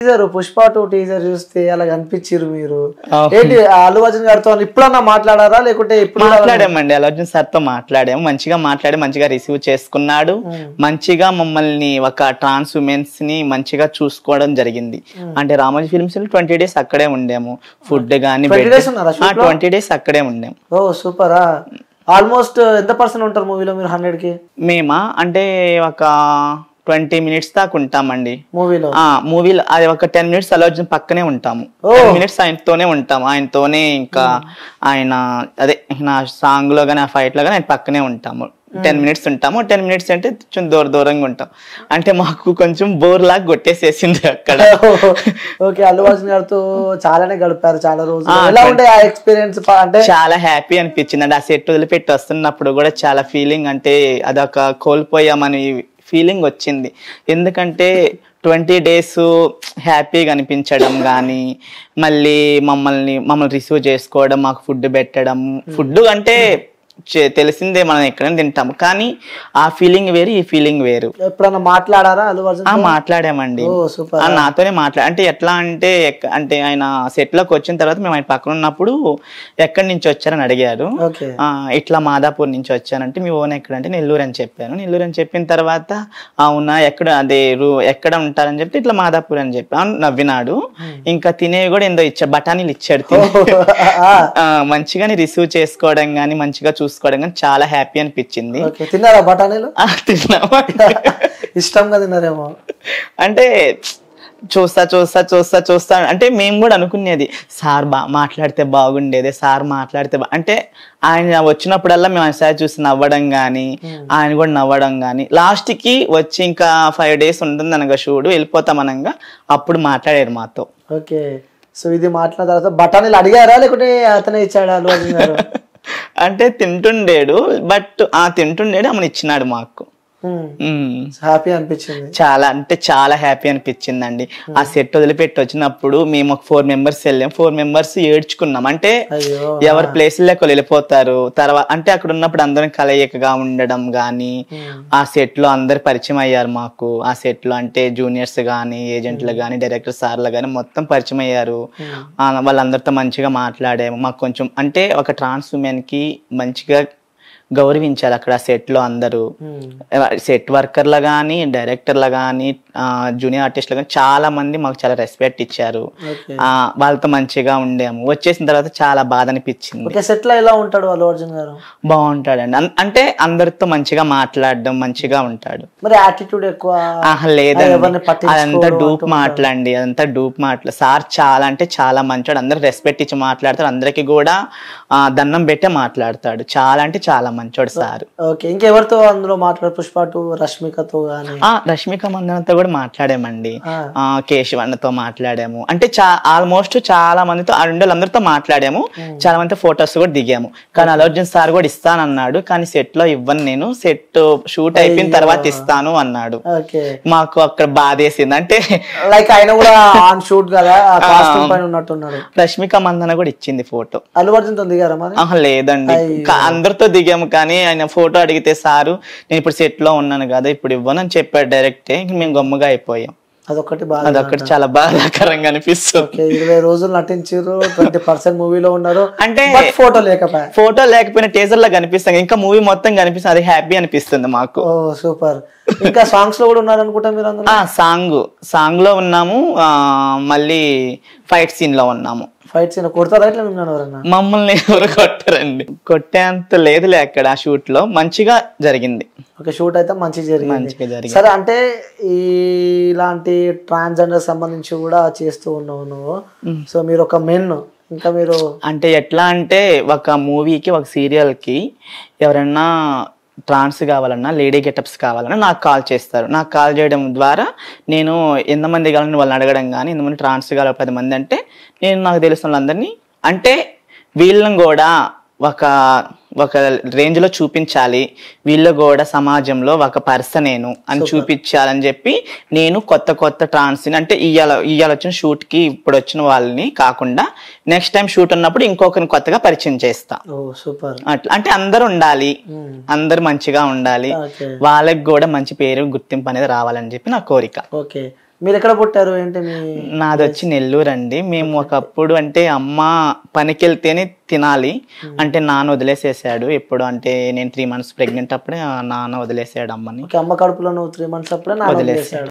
Teaser Pushpa 2 teaser చూస్తే అలా కనిపించారు మీరు. ఏంటి అల్లు అర్జున్ గారితో ఇప్పుడన్నా మాట్లాడారా లేకుంటే ఇప్పుడు మాట్లాడామండి? అల్లు అర్జున్ సార్ తో మాట్లాడాము, మంచిగా మాట్లాడి మంచిగా రిసీవ్ చేసుకున్నాడు. మంచిగా మమ్మల్ని ఒక ట్రాన్స్ ఉమెన్స్ ని మంచిగా చూసుకోవడం జరిగింది. అంటే రామోజీ ఫిల్మ్స్ 20 days అక్కడే ఉండాము. ఫుడ్ గానీ 20 days అక్కడే ఉండాము. ఓ సూపరా. ఆల్మోస్ట్ ఎంత పర్సెంట్ ఉంటారు మూవీలో మీరు 100కి? మేమా అంటే ఒక 20 minutes దాకా ఉంటామండి మూవీలో. అది ఒక 10 minutes అల్లు అర్జున్ పక్కనే ఉంటాము. 10 minutes ఆయనతోనే ఉంటాము. ఆయనతోనే ఇంకా ఆయన అదే నా సాంగ్ లో గానీ ఆ ఫైట్ లో గానీ ఆయన పక్కనే ఉంటాము. 10 minutes ఉంటాము. 10 minutes అంటే కొంచెం దూరంగా ఉంటాం. అంటే మాకు కొంచెం బోర్ లాగా కొట్టేసేసింది అక్కడ. ఓకే, అల్లు అర్జున్ గారితో చాలానే గడిపారు చాలా రోజులు. ఎలా ఉండే ఆ ఎక్స్పీరియన్స్? అంటే చాలా హ్యాపీ అనిపించింది అండి. ఆ సెట్ వదిలిపెట్టి వస్తున్నప్పుడు కూడా చాలా ఫీలింగ్, అంటే అదొక కోల్పోయామని ఫీలింగ్ వచ్చింది. ఎందుకంటే 20 days హ్యాపీగా అనిపించడం కానీ, మళ్ళీ మమ్మల్ని రిసీవ్ చేసుకోవడం, మాకు ఫుడ్ పెట్టడం. ఫుడ్ అంటే తెలిసిందే, మనం ఎక్కడైనా తింటాము, కానీ ఆ ఫీలింగ్ వేరు, ఈ ఫీలింగ్ వేరు. ఎప్పుడన్నా మాట్లాడారా అల్లు అర్జున్? మాట్లాడామండి. నాతోనే అంటే ఎట్లా అంటే ఆయన సెట్ లోకి వచ్చిన తర్వాత మేము ఆయన పక్కన ఉన్నప్పుడు ఎక్కడి నుంచి వచ్చారని అడిగారు. ఇట్లా మాదాపూర్ నుంచి వచ్చానంటే మీ ఓన్ ఎక్కడంటే నెల్లూరు అని చెప్పాను. నెల్లూరు అని చెప్పిన తర్వాత అవునా ఎక్కడ ఉంటారని చెప్తే ఇట్లా మాదాపూర్ అని చెప్పాను. నవ్వినాడు. ఇంకా తినేవి కూడా ఏందో బఠానీలు ఇచ్చాడు. మంచిగానే రిసీవ్ చేసుకోవడం గానీ, మంచిగా చూసుకోవడం కానీ చాలా హ్యాపీ అనిపించింది. తిన్నారా బఠానీలు? తిన్నామా, ఇష్టంగా తిన్నారేమో. అంటే చూస్తా అంటే మేము కూడా అనుకునేది సార్ మాట్లాడితే బాగుండేది, సార్ మాట్లాడితే అంటే ఆయన వచ్చినప్పుడల్లా మేము ఆయన సార్ చూసి నవ్వడం గానీ, ఆయన కూడా నవ్వడం గానీ, లాస్ట్ కి వచ్చి ఇంకా 5 days ఉంటుంది అనగా షూడు వెళ్ళిపోతాం అనగా అప్పుడు మాట్లాడారు మాతో. ఓకే, సో ఇది మాట్లాడిన తర్వాత బఠానీలు అడిగారా లేకుంటే అతనే ఇచ్చాడా అల్లు అర్జున్ గారు? అంటే తింటుండేడు, బట్ తింటుండేడు ఆమెను ఇచ్చినాడు మాకు. హ్యాపీ అనిపించింది. చాలా అంటే చాలా హ్యాపీ అనిపించిందండి. ఆ సెట్ వదిలిపెట్టి వచ్చినప్పుడు మేము ఒక 4 members వెళ్ళాం. 4 members ఏడ్చుకున్నాం. అంటే ఎవరి ప్లేస్లోకి వెళ్ళిపోతారు తర్వాత. అంటే అక్కడ ఉన్నప్పుడు అందరం కలయికగా ఉండడం గానీ, ఆ సెట్ లో అందరు పరిచయం అయ్యారు మాకు. ఆ సెట్ లో అంటే జూనియర్స్ గానీ, ఏజెంట్లు గానీ, డైరెక్టర్ సార్లు గానీ మొత్తం పరిచయం అయ్యారు. వాళ్ళందరితో మంచిగా మాట్లాడాము. మాకు కొంచెం అంటే ఒక ట్రాన్స్ ఉమెన్ కి మంచిగా గౌరవించాలి అక్కడ సెట్ లో అందరూ. సెట్ వర్కర్లు గానీ, డైరెక్టర్లు గానీ, జూనియర్ ఆర్టిస్టులు కానీ చాలా మంది మాకు చాలా రెస్పెక్ట్ ఇచ్చారు. వాళ్ళతో మంచిగా ఉండాము. వచ్చేసిన తర్వాత చాలా బాధ అనిపించింది. సెట్ లో ఎలా ఉంటాడు అల్లు అర్జున్ గారు? బాగుంటాడండి. అంటే అందరితో మంచిగా మాట్లాడడం, మంచిగా ఉంటాడు. మరి యాటిట్యూడ్ ఎక్కువ లేదండి, అదంతా డూప్ మాటలండి. అదంతా డూప్ మాటలు. సార్ చాలా అంటే చాలా మంచివాడు. అందరు రెస్పెక్ట్ ఇచ్చి మాట్లాడతాడు. అందరికి కూడా దండం పెట్టే మాట్లాడతాడు. చాలా అంటే చాలా మంచోడు సార్. ఓకే, ఇంకెవరితో అందులో మాట్లాడు? పుష్ప 2 రష్మికతో గానీ? రష్మిక మందనతో కూడా మాట్లాడామండి. కేశవన్నతో మాట్లాడాము. అంటే ఆల్మోస్ట్ చాలా మందితో అందరితో మాట్లాడాము. చాలా మందితో ఫొటోస్ కూడా దిగాము. కానీ అల్లు అర్జున్ సార్ కూడా ఇస్తానన్నాడు, కానీ సెట్ లో ఇవ్వను, నేను సెట్ షూట్ అయిపోయిన తర్వాత ఇస్తాను అన్నాడు. మాకు అక్కడ బాధేసింది. అంటే లైక్ ఆయన కూడా ఆన్ షూట్ కదా, కాస్ట్యూమ్ పైన ఉన్నట్టున్నాడు. రష్మిక మందన కూడా ఇచ్చింది ఫోటో. అల్లు అర్జున్ తో దిగారా మరి? లేదండి, అందరితో దిగాము. కానీ ఆయన ఫోటో అడిగితే సారు నేను ఇప్పుడు సెట్ లో ఉన్నాను కదా, ఇప్పుడు ఇవ్వను అని చెప్పాడు డైరెక్టే. మేము గమ్ముగా అయిపోయాం. అదొకటి చాలా బాధాకరంగా అనిపిస్తుంది. 20 రోజులు నటించారు, 20% మూవీలో ఉన్నారు. అంటే ఫోటో లేకపోయినా టీజర్ లా కనిపిస్తాం, ఇంకా మూవీ మొత్తం కనిపిస్తుంది. అది హ్యాపీ అనిపిస్తుంది మాకు. సూపర్. ఇంకా సాంగ్స్ లో కూడా ఉన్నారు అనుకుంటా మీరు అందులో? సాంగ్ లో ఉన్నాము, మళ్ళీ ఫైట్ సీన్ లో ఉన్నాము. ఫైట్ సీన్ కొడతారా? మమ్మల్ని ఎవరు కొట్టారండి, కొట్టేంత లేదులే అక్కడ. ఆ షూట్ లో మంచిగా జరిగింది. ఒక షూట్ అయితే మంచిగా జరిగింది. సరే, అంటే ఇలాంటి ట్రాన్స్జెండర్ సంబంధించి కూడా చేస్తూ ఉన్నావు నువ్వు. సో మీరు ఒక మెన్, ఇంకా మీరు అంటే ఎట్లా అంటే ఒక మూవీకి, ఒక సీరియల్ కి ఎవరన్నా ట్రాన్స్ కావాలన్నా, లేడీ గెటప్స్ కావాలన్నా నాకు కాల్ చేస్తారు. నాకు కాల్ చేయడం ద్వారా నేను ఎంతమంది కావాలని వాళ్ళని అడగడం కానీ, ఎంతమంది ట్రాన్స్ కావాలి 10 మంది అంటే నేను నాకు తెలిసిన వాళ్ళందరినీ, అంటే వీళ్ళని కూడా ఒక రేంజ్ లో చూపించాలి, వీళ్ళు కూడా సమాజంలో ఒక పర్సన్ నేను అని చూపించాలని చెప్పి నేను కొత్త ట్రాన్స్ అంటే ఇవాళ వచ్చిన షూట్ కి ఇప్పుడు వచ్చిన వాళ్ళని కాకుండా నెక్స్ట్ టైం షూట్ ఉన్నప్పుడు ఇంకొకరిని కొత్తగా పరిచయం చేస్తా. అట్లా అంటే అందరు ఉండాలి, అందరు మంచిగా ఉండాలి, వాళ్ళకి కూడా మంచి పేరు గుర్తింపు అనేది రావాలని చెప్పి నా కోరిక. ఓకే, మీరు ఎక్కడ పుట్టారు ఏంటి? నాది వచ్చి నెల్లూరు అండి. మేము ఒకప్పుడు అంటే అమ్మ పనికి వెళ్తేనే తినాలి అంటే నాన్న వదిలేసేసాడు. ఎప్పుడు అంటే నేను 3 months ప్రెగ్నెంట్ అప్పుడే నాన్న వదిలేసాడు అమ్మని. అమ్మ కడుపులో నువ్వు 3 months అప్పుడే వదిలేసాడు.